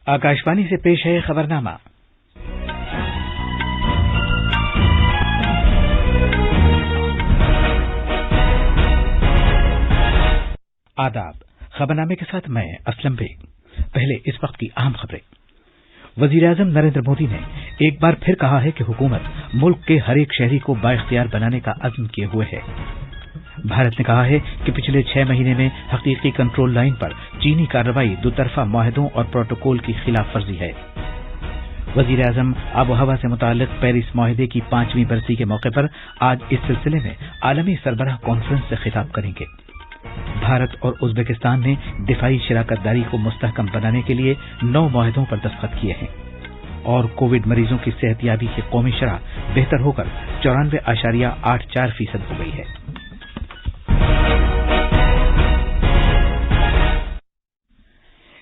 आकाशवाणी से पेश है खबरनामा। आदाब। खबरनामे के साथ मैं असलम बेग। पहले इस वक्त की अहम खबरें। वजीर-ए-आज़म नरेंद्र मोदी ने एक बार फिर कहा है कि हुकूमत मुल्क के हर एक शहरी को बाइख्तियार बनाने का अज़्म किए हुए है। भारत ने कहा है कि पिछले 6 महीने में हकीकी कंट्रोल लाइन पर चीनी कार्रवाई दुतरफा मुआहदों और प्रोटोकॉल की खिलाफ वर्जी है। वजीर-ए-आज़म आबोहवा से मुताल्लिक पेरिस मुआहदे की 5वीं बरसी के मौके पर आज इस सिलसिले में आलमी सरबराह कॉन्फ्रेंस से खिताब करेंगे। भारत और उज्बेकिस्तान ने दिफाई शराकतदारी को मुस्तहकम बनाने के लिए 9 मुआहदों पर दस्तखत किए हैं और कोविड मरीजों की सेहतयाबी की कौमी शरह बेहतर होकर 94.84% हो गई है।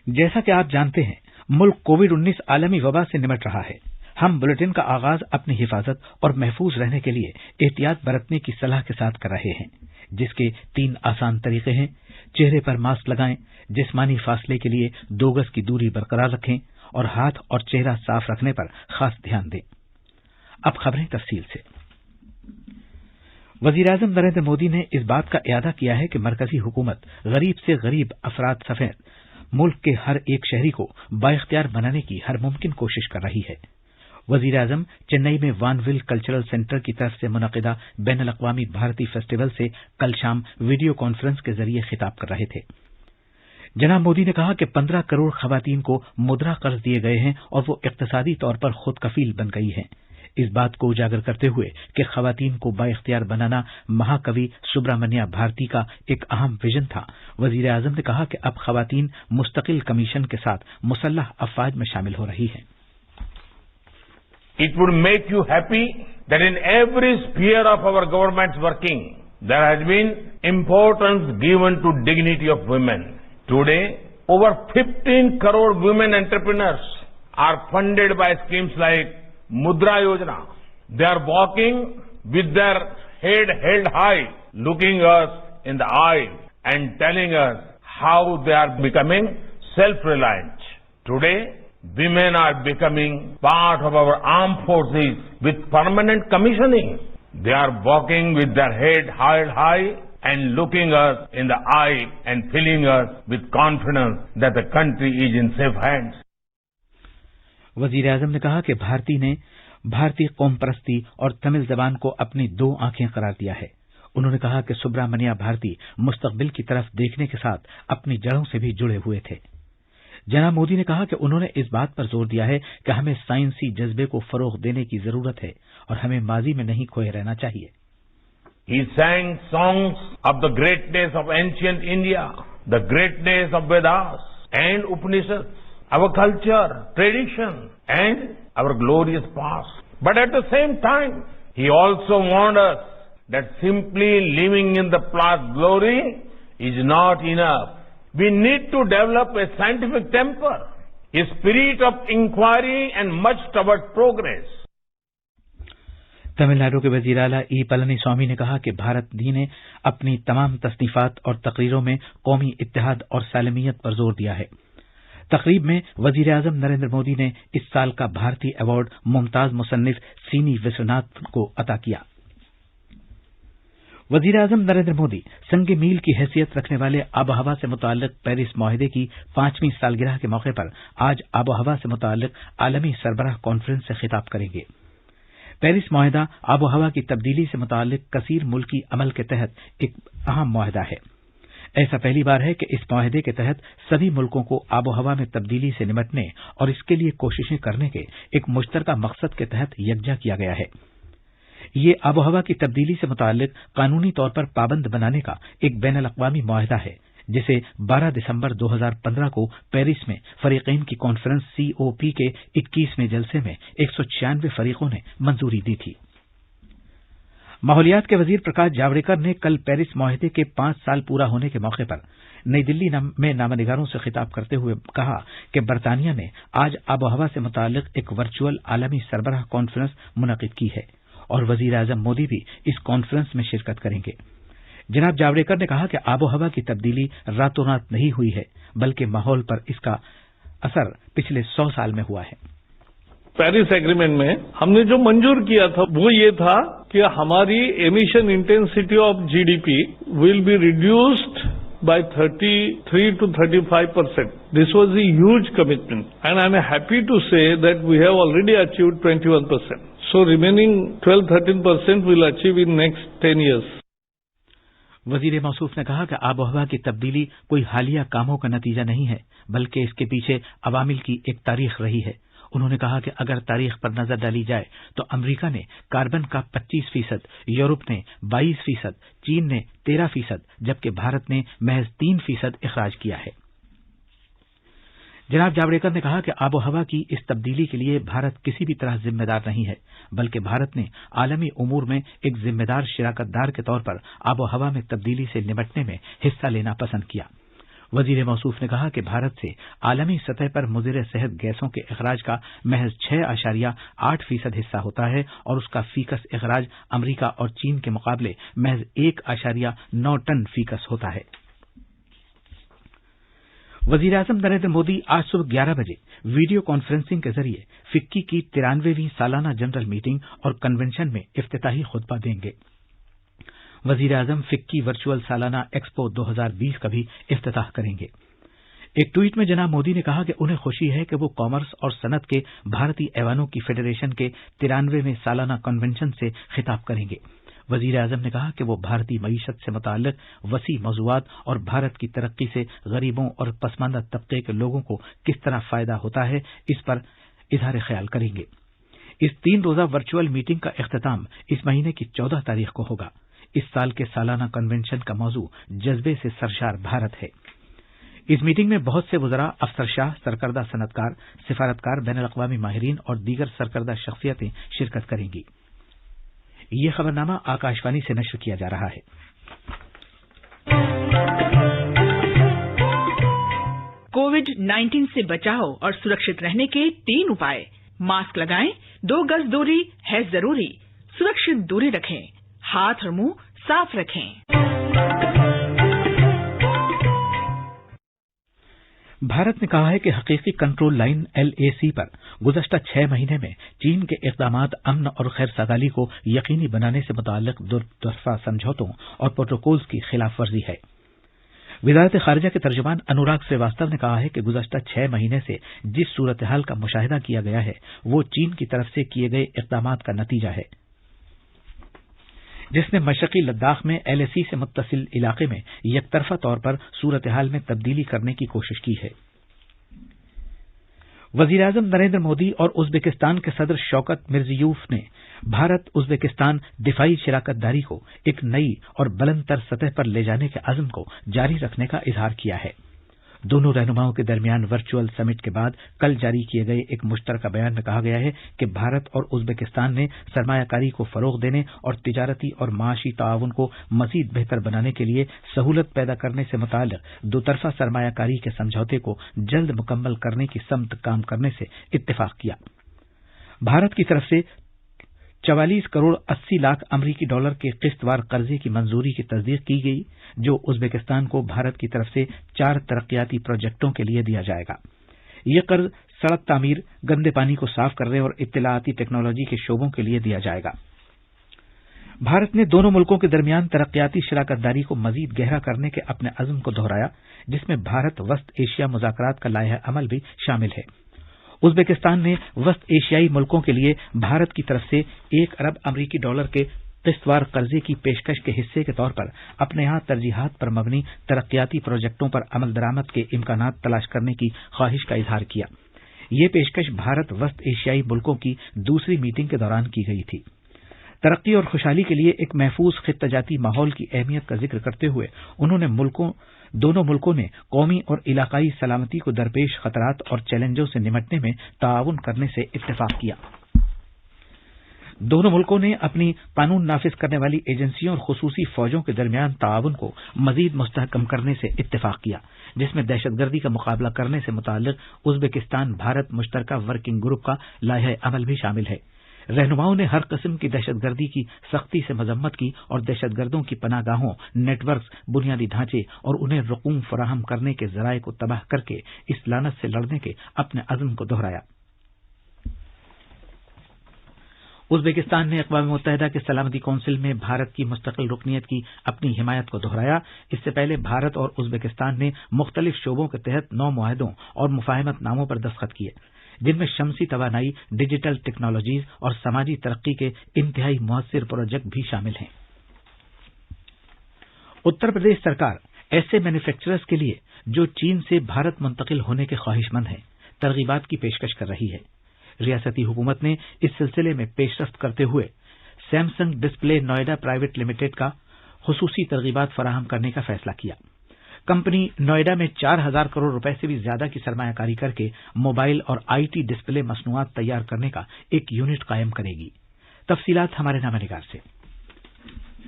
जैसा कि आप जानते हैं, मुल्क कोविड-19 आलमी वबा से निमट रहा है। हम बुलेटिन का आगाज अपनी हिफाजत और महफूज रहने के लिए एहतियात बरतने की सलाह के साथ कर रहे हैं, जिसके 3 आसान तरीके हैं। चेहरे पर मास्क लगाएं, जिस्मानी फासले के लिए 2 गज की दूरी बरकरार रखें और हाथ और चेहरा साफ रखने पर खास ध्यान दें। अब खबरें तफसील से। वजीर-ए-आज़म नरेंद्र मोदी ने इस बात का इरादा किया है कि मरकजी हुकूमत गरीब से गरीब अफराद समेत मुल्क के हर एक शहरी को बाइख्तियार बनाने की हर मुमकिन कोशिश कर रही है। वजीर-ए-आज़म चेन्नई में वानविल कल्चरल सेंटर की तरफ से मुनक़िदा बैनुल-अक़वामी भारती फेस्टिवल से कल शाम वीडियो कॉन्फ्रेंस के जरिए खिताब कर रहे थे। जनाब मोदी ने कहा कि 15 करोड़ खवातीन को मुद्रा कर्ज दिए गए हैं और वो इक़्तिसादी तौर पर खुद कफील बन गई हैं। इस बात को उजागर करते हुए कि खवातीन को बाइख्तियार बनाना महाकवि सुब्रमण्या भारती का एक अहम विजन था, वजीर-ए-आज़म ने कहा कि अब खवातीन मुस्तकिल कमीशन के साथ मुसल्लह अफवाज में शामिल हो रही हैं। It would make you happy that in every sphere of our government's working, there has been importance given to dignity of women. Today, over 15 crore women entrepreneurs are funded by schemes like Mudra Yojana. They are walking with their head held high, looking us in the eye and telling us how they are becoming self-reliant. Today, women are becoming part of our armed forces with permanent commissioning. They are walking with their head held high and looking us in the eye and filling us with confidence that the country is in safe hands. वजीर-ए-आज़म ने कहा कि भारती ने भारतीय कौम परस्ती और तमिल जबान को अपनी 2 आंखें करार दिया है। उन्होंने कहा कि सुब्रमण्या भारती मुस्तकबिल की तरफ देखने के साथ अपनी जड़ों से भी जुड़े हुए थे। जनाब मोदी ने कहा कि उन्होंने इस बात पर जोर दिया है कि हमें साइंसी जज्बे को फरोग देने की जरूरत है और हमें माजी में नहीं खोए रहना चाहिए। He sang songs of the greatness of ancient India, the greatness of Vedas and Upanishads, our culture, tradition, and our glorious past. But at the same time, he also warned us that simply living in the past glory is not enough. We need to develop a scientific temper, a spirit of inquiry and much toward progress. Tamil Nadu के वजीर आला ई पलनीस्वामी ने कहा कि भारत ने अपनी तमाम तसनीफात और तकरीरों में कौमी इत्तेहाद और सालमियत पर जोर दिया है। तकरीब में वजीर-ए-आज़म नरेंद्र मोदी ने इस साल का भारतीय अवार्ड मुमताज मुसन्निफ सीनी विश्वनाथ को अता किया। वजीर-ए-आज़म नरेंद्र मोदी संग मील की हैसियत रखने वाले आबोहवा से मुताल्लिक पेरिस मुआहदे की 5वीं सालगिरह के मौके पर आज आबोहवा से मुताल्लिक आलमी सरबराह कॉन्फ्रेंस से खिताब करेंगे। पेरिस मुआहदा आबोहवा की तब्दीली से मुताल्लिक कसीर मुल्की अमल के तहत एक अहम मुआहदा है। ऐसा पहली बार है कि इस मुआहदे के तहत सभी मुल्कों को आबोहवा में तब्दीली से निपटने और इसके लिए कोशिशें करने के एक मुश्तरका मकसद के तहत यकजा किया गया है। ये आबोहवा की तब्दीली से मुताल्लिक कानूनी तौर पर पाबंद बनाने का एक बैनुल-अक़वामी मुआहदा है, जिसे 12 दिसंबर 2015 को पेरिस में फरीक़ैन की कॉन्फ्रेंस COP के 21वें जलसे में 196 फरीकों ने मंजूरी दी थी। माहौलियात के वजीर प्रकाश जावड़ेकर ने कल पेरिस मुआहदे के 5 साल पूरा होने के मौके पर नई दिल्ली में नामनिगारों से खिताब करते हुए कहा कि बरतानिया ने आज आबोहवा से मुताल्लिक एक वर्चुअल आलमी सरबराह कॉन्फ्रेंस मुनक़िद की है और वजीर-ए-आज़म मोदी भी इस कॉन्फ्रेंस में शिरकत करेंगे। जनाब जावड़ेकर ने कहा कि आबोहवा की तब्दीली रातों रात नहीं हुई है, बल्कि माहौल पर इसका असर पिछले 100 साल में हुआ है। पेरिस एग्रीमेंट में हमने जो मंजूर किया था वो ये था कि हमारी emission intensity of GDP will be reduced by 33 to 35%. This was a huge commitment, and I'm happy to say that we have already achieved 21%. So remaining 12-13% we'll achieve in next 10 years. वजीर मौसूफ ने कहा कि आबोहवा की तब्दीली कोई हालिया कामों का नतीजा नहीं है, बल्कि इसके पीछे अवामिल की एक तारीख रही है। उन्होंने कहा कि अगर तारीख पर नजर डाली जाए तो अमेरिका ने कार्बन का 25%, यूरोप ने 22%, चीन ने 13%, जबकि भारत ने महज 3% इखराज किया है। जनाब जावड़ेकर ने कहा कि आबोहवा की इस तब्दीली के लिए भारत किसी भी तरह जिम्मेदार नहीं है, बल्कि भारत ने आलमी उमूर में एक जिम्मेदार शिराकतदार के तौर पर आबोहवा में तब्दीली से निपटने में हिस्सा लेना पसंद किया। वजीर मौसूफ ने कहा कि भारत से आलमी सतह पर मुज़िर सेहत गैसों के इखराज का महज 6.8% हिस्सा होता है और उसका फीकस इखराज अमरीका और चीन के मुकाबले महज 1.9 टन फीकस होता है। वजीर आज़म नरेंद्र मोदी आज सुबह 11 बजे वीडियो कॉन्फ्रेंसिंग के जरिए फिक्की की 93वीं सालाना जनरल मीटिंग और कन्वेंशन में इफ्तिताही खुतबा देंगे। वजीर आज़म फिक्की वर्चुअल सालाना एक्सपो 2020 का भी इफ्तिताह करेंगे। एक ट्वीट में जनाब मोदी ने कहा कि उन्हें खुशी है कि वो कॉमर्स और सनत के भारतीय ऐवानों की फेडरेशन के 93वें सालाना कन्वेंशन से खिताब करेंगे। वजीर आज़म ने कहा कि वो भारतीय मईशत से मुताल्लिक वसी मौज़ूआत और भारत की तरक्की से गरीबों और पसमानदा तबके के लोगों को किस तरह फायदा होता है, इस पर इज़हार ख्याल करेंगे। इस 3 रोज़ा वर्चुअल मीटिंग का इख्तिताम इस महीने की 14 तारीख को होगा। इस साल के सालाना कन्वेंशन का मौजू जज्बे से सरशार भारत है। इस मीटिंग में बहुत से वज़रा, अफसरशाह, सरकर्दा सनतकार, सिफारतकार, बैनुल अक़वामी माहिरीन और दीगर सरकर्दा शख्सियतें शिरकत करेंगी। ये खबरनामा आकाशवाणी से नश्र किया जा रहा है। कोविड-19 से बचाव और सुरक्षित रहने के 3 उपाय। मास्क लगाएं, 2 गज दूरी है जरूरी, सुरक्षित दूरी रखें, हाथ और मुंह साफ रखें। भारत ने कहा है कि हकीकी कंट्रोल लाइन LAC पर गुज़श्ता 6 महीने में चीन के इक़दामात अमन और खैर सगाली को यकीनी बनाने से मुताल्लिक़ दुतरफ़ा समझौतों और प्रोटोकॉल्स की खिलाफ वर्जी है। वज़ारत ख़ारिजा के तर्जुमान अनुराग श्रीवास्तव ने कहा है कि गुज़श्ता 6 महीने से जिस सूरत हाल का मुशाहिदा किया गया है वो चीन की तरफ से किए गए इक़दामात का नतीजा है, जिसने मशरक़ी लद्दाख में LAC से मुत्तसिल इलाके में यकतरफा तौर पर सूरत हाल में तब्दीली करने की कोशिश की है। वज़ीर आज़म नरेंद्र मोदी और उज़्बेकिस्तान के सदर शौकत मिर्ज़ियोयेव ने भारत उज़्बेकिस्तान दिफाई शराकतदारी को एक नई और बुलंद तर सतह पर ले जाने के अज़्म को जारी रखने का इज़हार किया है। दोनों रहनुमाओं के दरमियान वर्चुअल समिट के बाद कल जारी किए गए एक मुश्तरका बयान में कहा गया है कि भारत और उज़्बेकिस्तान ने सरमायाकारी को फरोग़ देने और तिजारती और माशी ताआवुन को मज़ीद बेहतर बनाने के लिए सहूलत पैदा करने से मुताल्लिक़ दोतरफ़ा सरमायाकारी के समझौते को जल्द मुकम्मल करने की समत काम करने से इत्तिफ़ाक़ किया। भारत की तरफ से 44 करोड़ 80 लाख अमरीकी डॉलर के किस्तवार कर्जे की मंजूरी की तस्दीक की गई, जो उज़्बेकिस्तान को भारत की तरफ से 4 तरक्याती प्रोजेक्टों के लिए दिया जाएगा। ये कर्ज सड़क तामीर, गंदे पानी को साफ करने और इत्तलाआती टेक्नोलॉजी के शोबों के लिए दिया जाएगा। भारत ने दोनों मुल्कों के दरमियान तरक्याती शराकतदारी को मजीद गहरा करने के अपने अज़्म को दोहराया, जिसमें भारत वस्त एशिया मुज़ाकरात का लायहा अमल भी शामिल है। उज़्बेकिस्तान ने वस्त एशियाई मुल्कों के लिए भारत की तरफ से 1 अरब अमरीकी डॉलर के किस्तवार कर्जे की पेशकश के हिस्से के तौर पर अपने यहाँ तरजीहात पर मबनी तरक्याती प्रोजेक्टों पर अमल दरामद के इम्कानात तलाश करने की ख्वाहिश का इजहार किया। ये पेशकश भारत वस्त एशियाई मुल्कों की दूसरी मीटिंग के दौरान की गई थी। तरक्की और खुशहाली के लिए एक महफूज खित्ताजाती माहौल की अहमियत का जिक्र करते हुए उन्होंने दोनों मुल्कों ने कौमी और इलाकाई सलामती को दरपेश खतरात और चैलेंजों से निपटने में ताआवुन करने से इत्तेफाक किया। दोनों मुल्कों ने अपनी कानून नाफिज करने वाली एजेंसियों और खुसूसी फौजों के दरमियान ताआवुन को मजीद मुस्तहकम करने से इत्तेफाक किया, जिसमें दहशतगर्दी का मुकाबला करने से मुताल्लिक उज़्बेकिस्तान भारत मुश्तरका वर्किंग ग्रुप का लायहा अमल भी शामिल है। رہنماؤں نے ہر قسم کی دہشت گردی کی سختی سے مذمت کی اور دہشت گردوں کی پناہ گاہوں، نیٹ ورکس، بنیادی ڈھانچے اور انہیں رقوم فراہم کرنے کے ذرائع کو تباہ کر کے اس لعنت سے لڑنے کے اپنے عزم کو دہرایا۔ ازبکستان نے اقوام متحدہ کے سلامتی کونسل میں بھارت کی مستقل رکنیت کی اپنی حمایت کو دہرایا۔ اس سے پہلے بھارت اور ازبکستان نے مختلف شعبوں کے تحت 9 معاہدوں اور مفاہمت ناموں پر دستخط کیے، جن میں شمسی توانائی، ڈیجیٹل ٹیکنالوجیز اور سماجی ترقی کے انتہائی مؤثر پروجیکٹ بھی شامل ہیں۔ اتر پردیش سرکار ایسے مینوفیکچررز کے لیے جو چین سے بھارت منتقل ہونے کے خواہش مند ہیں ترغیبات کی پیشکش کر رہی ہے۔ ریاستی حکومت نے اس سلسلے میں پیش رفت کرتے ہوئے Samsung display Noida private limited کا خصوصی ترغیبات فراہم کرنے کا فیصلہ کیا۔ کمپنی نوئیڈا میں 4000 کروڑ روپے سے بھی زیادہ کی سرمایہ کاری کر کے موبائل اور آئی ٹی ڈسپلے مصنوعات تیار کرنے کا ایک یونٹ قائم کرے گی۔ تفصیلات ہمارے نامہ نگار سے۔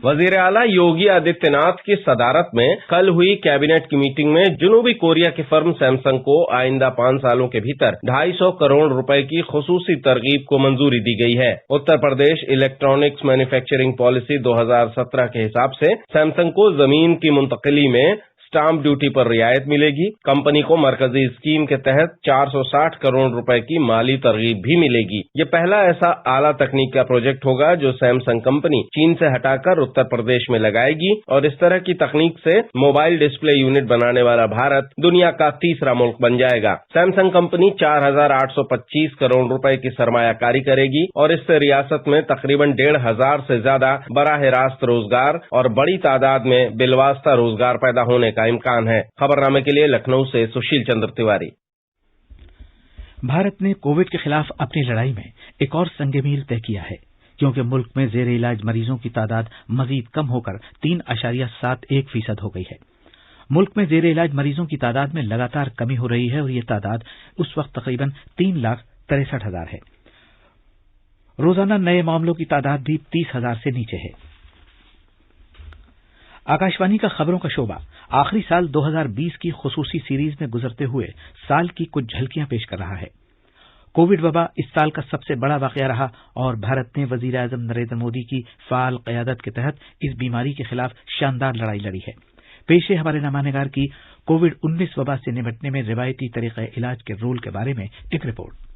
وزیر اعلیٰ یوگی آدتیہ ناتھ کی صدارت میں کل ہوئی کیبنٹ کی میٹنگ میں جنوبی کوریا کی فرم سیمسنگ کو آئندہ 5 سالوں کے بھیتر 250 کروڑ روپے کی خصوصی ترغیب کو منظوری دی گئی ہے۔ Uttar Pradesh electronics manufacturing policy 2017 کے حساب سے سیمسنگ کو زمین کی منتقلی میں اسٹامپ ڈیوٹی پر رعایت ملے گی۔ کمپنی کو مرکزی اسکیم کے تحت 460 کروڑ روپے کی مالی ترغیب بھی ملے گی۔ یہ پہلا ایسا اعلیٰ تکنیک کا پروجیکٹ ہوگا جو سیمسنگ کمپنی چین سے ہٹا کر اتر پردیش میں لگائے گی، اور اس طرح کی تکنیک سے موبائل ڈسپلے یونٹ بنانے والا بھارت دنیا کا تیسرا ملک بن جائے گا۔ سیمسنگ کمپنی 4825 کروڑ روپے کی سرمایہ کاری کرے گی اور اس سے ریاست میں تقریباً 1500 سے زیادہ براہ راست روزگار اور بڑی تعداد میں بالواسطہ روزگار پیدا ہونے کا امکان ہے۔ خبرنامے کے لیے لکھنؤ سے سشیل چندر تیواری۔ بھارت نے کووڈ کے خلاف اپنی لڑائی میں ایک اور سنگ میل طے کیا ہے، کیونکہ ملک میں زیر علاج مریضوں کی تعداد مزید کم ہو کر 3.71% ہو گئی ہے۔ ملک میں زیر علاج مریضوں کی تعداد میں لگاتار کمی ہو رہی ہے اور یہ تعداد اس وقت تقریباً 3,63,000 ہے۔ روزانہ نئے معاملوں کی تعداد بھی 30,000 سے نیچے ہے۔ آکاشوانی کا خبروں کا شعبہ آخری سال 2020 کی خصوصی سیریز میں گزرتے ہوئے سال کی کچھ جھلکیاں پیش کر رہا ہے۔ کووڈ وبا اس سال کا سب سے بڑا واقعہ رہا اور بھارت نے وزیر اعظم نریندر مودی کی فعال قیادت کے تحت اس بیماری کے خلاف شاندار لڑائی لڑی ہے۔ پیش ہے ہمارے نامہ نگار کی کووڈ-19 وبا سے نمٹنے میں روایتی طریقہ علاج کے رول کے بارے میں ایک رپورٹ۔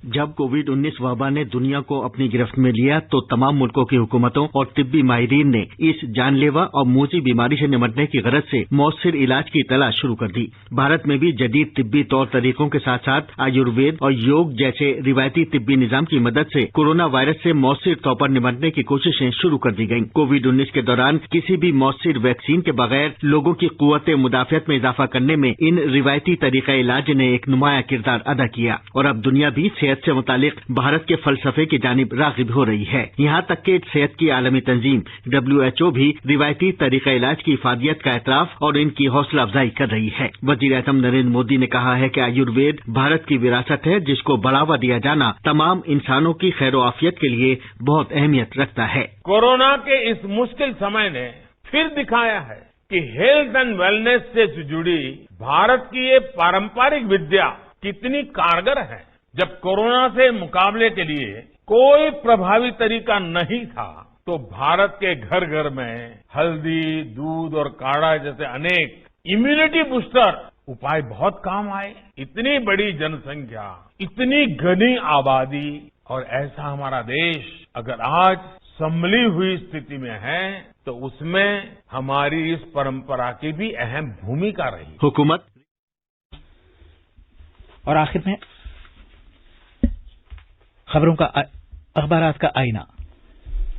جب کووڈ-19 وبا نے دنیا کو اپنی گرفت میں لیا تو تمام ملکوں کی حکومتوں اور طبی ماہرین نے اس جان لیوا اور موذی بیماری سے نمٹنے کی غرض سے مؤثر علاج کی تلاش شروع کر دی۔ بھارت میں بھی جدید طبی طور طریقوں کے ساتھ ساتھ آیوروید اور یوگ جیسے روایتی طبی نظام کی مدد سے کورونا وائرس سے مؤثر طور پر نمٹنے کی کوششیں شروع کر دی گئیں۔ کووڈ-19 کے دوران کسی بھی مؤثر ویکسین کے بغیر لوگوں کی قوت مدافعت میں اضافہ کرنے میں ان روایتی طریقہ علاج نے ایک نمایاں کردار ادا کیا، اور اب دنیا بھی صحت سے متعلق بھارت کے فلسفے کی جانب راغب ہو رہی ہے۔ یہاں تک کہ صحت کی عالمی تنظیم WHO بھی روایتی طریقہ علاج کی افادیت کا اعتراف اور ان کی حوصلہ افزائی کر رہی ہے۔ وزیر اعظم نریندر مودی نے کہا ہے کہ آیوروید بھارت کی وراثت ہے جس کو بڑھاوا دیا جانا تمام انسانوں کی خیر و عافیت کے لیے بہت اہمیت رکھتا ہے۔ کورونا کے اس مشکل سمے نے پھر دکھایا ہے کہ ہیلتھ اینڈ ویلنس سے جڑی بھارت کی یہ پارمپرک ودیا کتنی کارگر ہے۔ جب کورونا سے مقابلے کے لیے کوئی پربھاوی طریقہ نہیں تھا تو بھارت کے گھر گھر میں ہلدی، دودھ اور کاڑھا جیسے انیک امیونٹی بوسٹر اپائے بہت کام آئے۔ اتنی بڑی جن سنکھیا، اتنی گھنی آبادی اور ایسا ہمارا دیش اگر آج سنبھلی ہوئی استھتی میں ہے تو اس میں ہماری اس پرمپرا کی بھی اہم بھومکا رہی۔ حکومت اور آخر میں خبروں کا اخبارات کا آئینہ۔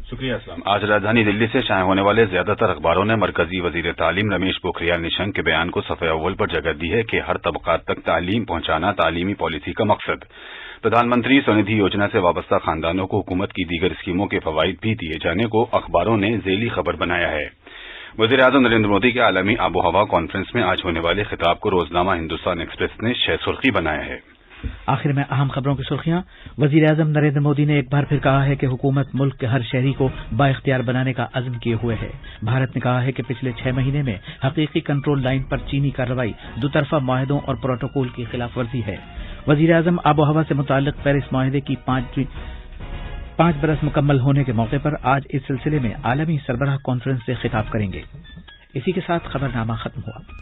شکریہ اسلام۔ آج راجدھانی دلی سے شائع ہونے والے زیادہ تر اخباروں نے مرکزی وزیر تعلیم رمیش پوکھریال نشنک کے بیان کو صفحہ اول پر جگہ دی ہے کہ ہر طبقات تک تعلیم پہنچانا تعلیمی پالیسی کا مقصد۔ پردھان منتری سوندھی یوجنا سے وابستہ خاندانوں کو حکومت کی دیگر اسکیموں کے فوائد بھی دیے جانے کو اخباروں نے ذیلی خبر بنایا ہے۔ وزیر اعظم نریندر مودی کے عالمی آب و ہوا کانفرنس میں آج ہونے والے خطاب کو روزنامہ ہندوستان ایکسپریس نے 6 سرخی بنایا ہے۔ آخر میں اہم خبروں کی سرخیاں۔ وزیر اعظم نریندر مودی نے ایک بار پھر کہا ہے کہ حکومت ملک کے ہر شہری کو بااختیار بنانے کا عزم کیے ہوئے ہے۔ بھارت نے کہا ہے کہ پچھلے 6 مہینے میں حقیقی کنٹرول لائن پر چینی کارروائی دوطرفہ معاہدوں اور پروٹوکول کی خلاف ورزی ہے۔ وزیر اعظم آب و ہوا سے متعلق پیرس معاہدے کی 5 برس مکمل ہونے کے موقع پر آج اس سلسلے میں عالمی سربراہ کانفرنس سے خطاب کریں گے۔ اسی کے ساتھ خبرنامہ ختم ہوا۔